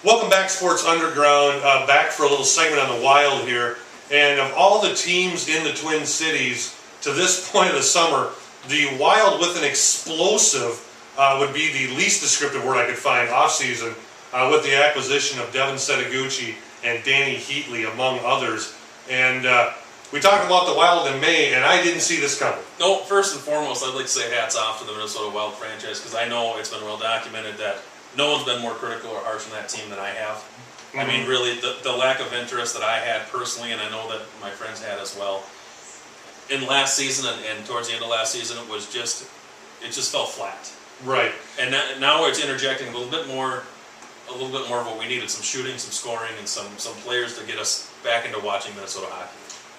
Welcome back, Sports Underground. Back for a little segment on the Wild here. And of all the teams in the Twin Cities to this point of the summer, the Wild with an explosive would be the least descriptive word I could find offseason with the acquisition of Devin Setoguchi and Danny Heatley, among others. And we talked about the Wild in May, and I didn't see this coming. No, first and foremost, I'd like to say hats off to the Minnesota Wild franchise, because I know it's been well documented that no one's been more critical or harsh on that team than I have. Mm-hmm. I mean, really, the lack of interest that I had personally, and I know that my friends had as well, in last season and towards the end of last season, it just fell flat. Right. And now it's interjecting a little bit more of what we needed: some shooting, some scoring, and some players to get us back into watching Minnesota hockey.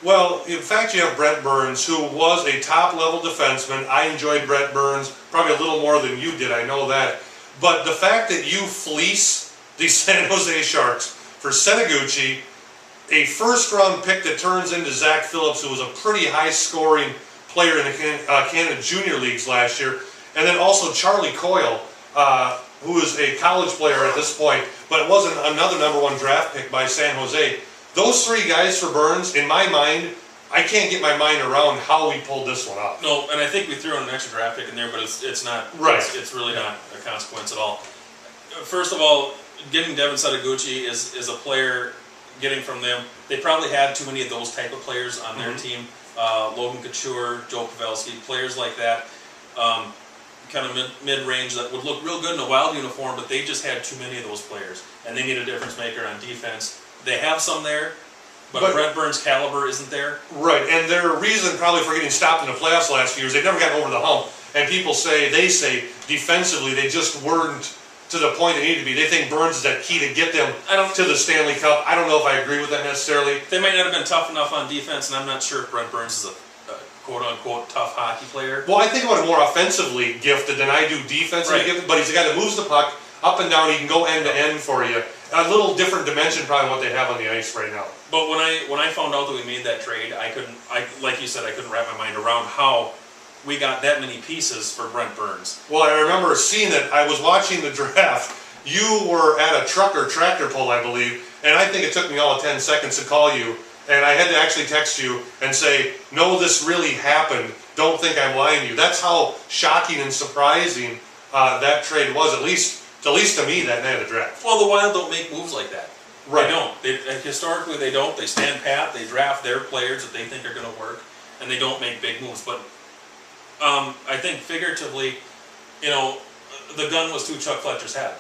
Well, in fact, you have Brent Burns, who was a top-level defenseman. I enjoyed Brent Burns probably a little more than you did, I know that. But the fact that you fleece the San Jose Sharks for Setoguchi, a first-round pick that turns into Zach Phillips, who was a pretty high-scoring player in the Canada Junior Leagues last year, and then also Charlie Coyle, who is a college player at this point, but wasn't another #1 draft pick by San Jose. Those three guys for Burns, in my mind, I can't get my mind around how we pulled this one off. No, and I think we threw in an extra draft pick in there, but it's not. Right. It's really not a consequence at all. First of all, getting Devin Setoguchi is a player. Getting from them, they probably had too many of those type of players on their team. Logan Couture, Joe Pavelski, players like that, kind of mid-range that would look real good in a Wild uniform, but they just had too many of those players, and they need a difference maker on defense. They have some there, but Brent Burns' caliber isn't there. Right, and their reason probably for getting stopped in the playoffs last few years, they've never gotten over the hump. And people say defensively they just weren't to the point they needed to be. They think Burns is that key to get them to the Stanley Cup. I don't know if I agree with that necessarily. They might not have been tough enough on defense, and I'm not sure if Brent Burns is a quote-unquote tough hockey player. Well, I think about him more offensively gifted than I do defensively gifted, but he's a guy that moves the puck up and down. He can go end-to-end for you. A little different dimension probably what they have on the ice right now. But when I found out that we made that trade, like you said, I couldn't wrap my mind around how we got that many pieces for Brent Burns. Well, I remember seeing that. I was watching the draft. You were at a truck or tractor pull, I believe, and I think it took me all of 10 seconds to call you, and I had to actually text you and say, no, this really happened. Don't think I'm lying to you. That's how shocking and surprising that trade was, at least to me, that night of the draft. Well, the Wild don't make moves like that. Right. They don't. Historically, they don't. They stand pat. They draft their players that they think are going to work, and they don't make big moves. But I think figuratively, the gun was to Chuck Fletcher's head.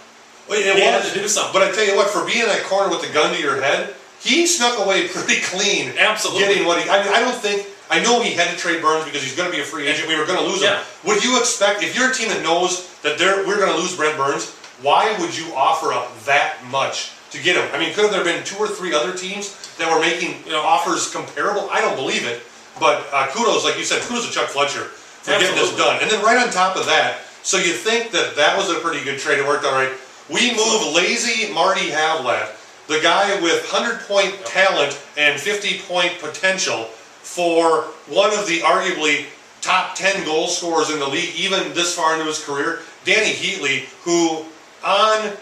Well, he had to do something. But I tell you what, for being in that corner with the gun to your head, he snuck away pretty clean. Absolutely. Getting what I know he had to trade Burns because he's going to be a free agent. We were going to lose him. Would you expect, if you're a team that knows that we're going to lose Brent Burns, why would you offer up that much to get him? I mean, could there have been 2 or 3 other teams that were making offers comparable? I don't believe it. But kudos, like you said, kudos to Chuck Fletcher for getting this done. And then right on top of that, so you think that was a pretty good trade. It worked all right. We move lazy Marty Havlat, the guy with 100-point talent and 50-point potential, for one of the arguably top 10 goal scorers in the league, even this far into his career, Danny Heatley, who on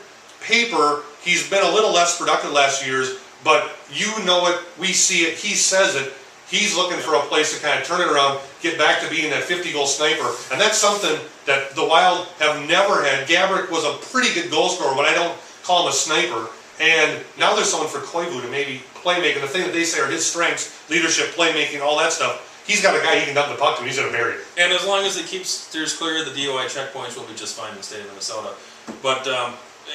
paper, he's been a little less productive the last few years, but you know it, we see it, he says it. He's looking for a place to kind of turn it around, get back to being that 50-goal sniper. And that's something that the Wild have never had. Gaborik was a pretty good goal scorer, but I don't call him a sniper. And now there's someone for Koivu to maybe playmaking. The thing that they say are his strengths, leadership, playmaking, all that stuff. He's got a guy he can dump the puck to, and he's going to bury it. And as long as he steers clear of the DOI checkpoints, we'll be just fine in the state of Minnesota. But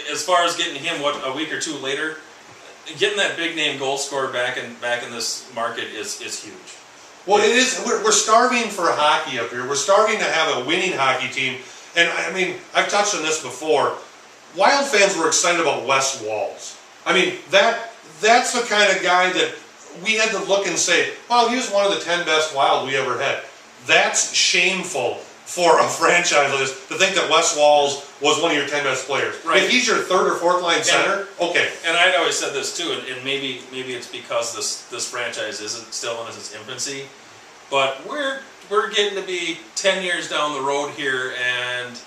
as far as getting him, a week or 2 later, getting that big-name goal scorer back in this market is huge. Well, it is. We're starving for hockey up here. We're starving to have a winning hockey team. And, I mean, I've touched on this before. Wild fans were excited about Wes Walz. I mean, that's the kind of guy that we had to look and say, well, he was one of the 10 best Wild we ever had. That's shameful for a franchise like this to think that Wes Walz was one of your 10 best players. Right. If he's your 3rd or 4th line center, okay. And I'd always said this too, and maybe it's because this franchise isn't still in its infancy, but we're getting to be 10 years down the road here, and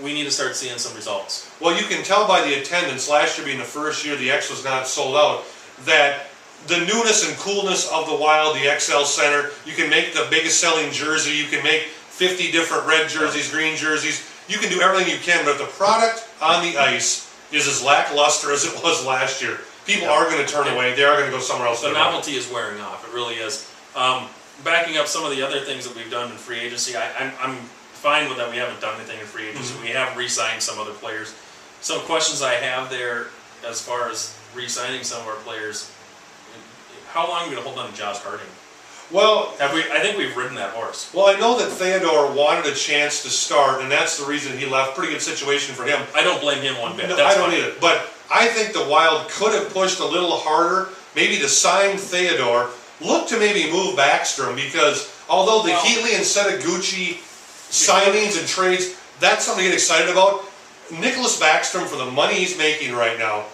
we need to start seeing some results. Well, you can tell by the attendance, last year being the first year the X was not sold out, that the newness and coolness of the Wild, the XL Center, you can make the biggest selling jersey, you can make 50 different red jerseys, green jerseys, you can do everything you can, but if the product on the ice is as lackluster as it was last year, people are going to turn away, they are going to go somewhere else. The novelty is wearing off, it really is. Backing up some of the other things that we've done in free agency, I'm fine with that. We haven't done anything in free agency. We have re-signed some other players. Some questions I have there as far as re-signing some of our players. How long are we going to hold on to Josh Harding? Well, I think we've ridden that horse. Well, I know that Theodore wanted a chance to start, and that's the reason he left. Pretty good situation for him. I don't blame him one bit. No, That's I don't fine. either. But I think the Wild could have pushed a little harder, maybe to sign Theodore. Look to maybe move Backstrom, because although the Heatley and Setaguchi signings and trades, that's something to get excited about. Nicholas Backstrom, for the money he's making right now,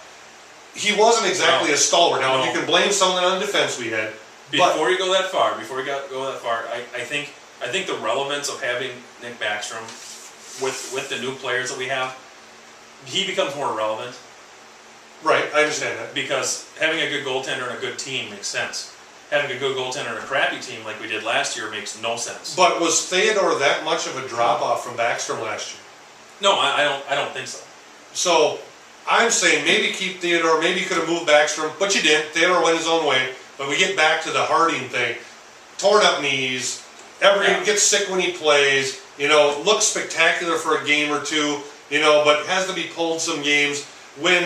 he wasn't exactly a stalwart. Now, you can blame something on the defense we had. Before you go that far, I think the relevance of having Nick Backstrom with the new players that we have, he becomes more relevant. Right, I understand that. Because having a good goaltender and a good team makes sense. Having a good goaltender and a crappy team like we did last year makes no sense. But was Theodore that much of a drop-off from Backstrom last year? No, I don't think so. So, I'm saying maybe keep Theodore, maybe you could have moved Backstrom, but you didn't. Theodore went his own way. But we get back to the Harding thing. Torn up knees, gets sick when he plays, looks spectacular for a game or two, but has to be pulled some games. When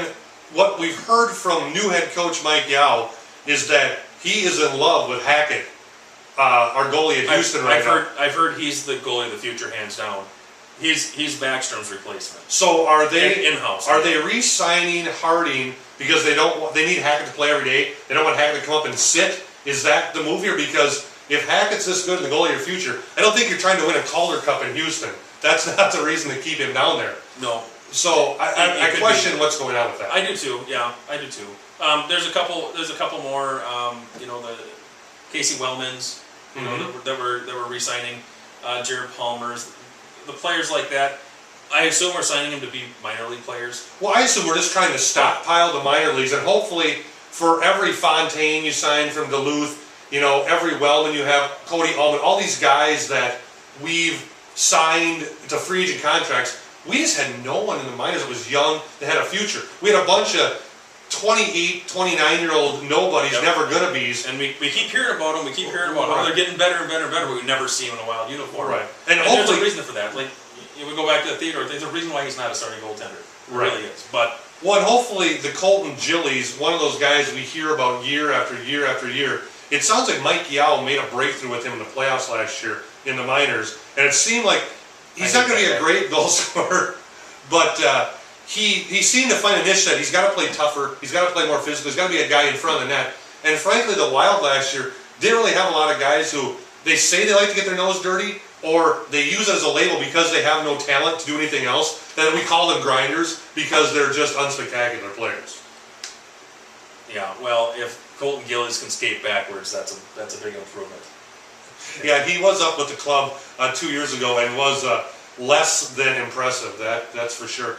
what we've heard from new head coach Mike Yao is that he is in love with Hackett, our goalie at Houston now. I've heard he's the goalie of the future, hands down. He's Backstrom's replacement. So are they in-house? Are they re-signing Harding because they need Hackett to play every day? They don't want Hackett to come up and sit. Is that the move here? Because if Hackett's this good in the goalie of your future, I don't think you're trying to win a Calder Cup in Houston. That's not the reason to keep him down there. No. So I question what's going on with that. I do too. Yeah, I do too. There's a couple more. The Casey Wellmans, that we're re-signing. Jared Palmer's. The players like that, I assume we're signing them to be minor league players. Well, I assume we're just trying to stockpile the minor leagues, and hopefully for every Fontaine you sign from Duluth, every Wellman you have, Cody Ullman, all these guys that we've signed to free agent contracts, we just had no one in the minors that was young, that had a future. We had a bunch of 28, 29-year-old nobodies, never gonna be's. And we keep hearing about them, how they're getting better and better and better, but we never see them in a Wild uniform. Right. And there's a reason for that. Like, we go back to the Theodore, there's a reason why he's not a starting goaltender. It really is. But and hopefully the Colton Gillies, one of those guys we hear about year after year after year. It sounds like Mike Yao made a breakthrough with him in the playoffs last year in the minors, and it seemed like he's not going to be a great goal scorer, but he seemed to find a niche that he's got to play tougher, he's got to play more physical, he's got to be a guy in front of the net. And frankly, the Wild last year didn't really have a lot of guys who they say they like to get their nose dirty, or they use it as a label because they have no talent to do anything else, then we call them grinders because they're just unspectacular players. Yeah, well, if Colton Gillies can skate backwards, that's a big improvement. Yeah, he was up with the club 2 years ago and was less than impressive, that's for sure.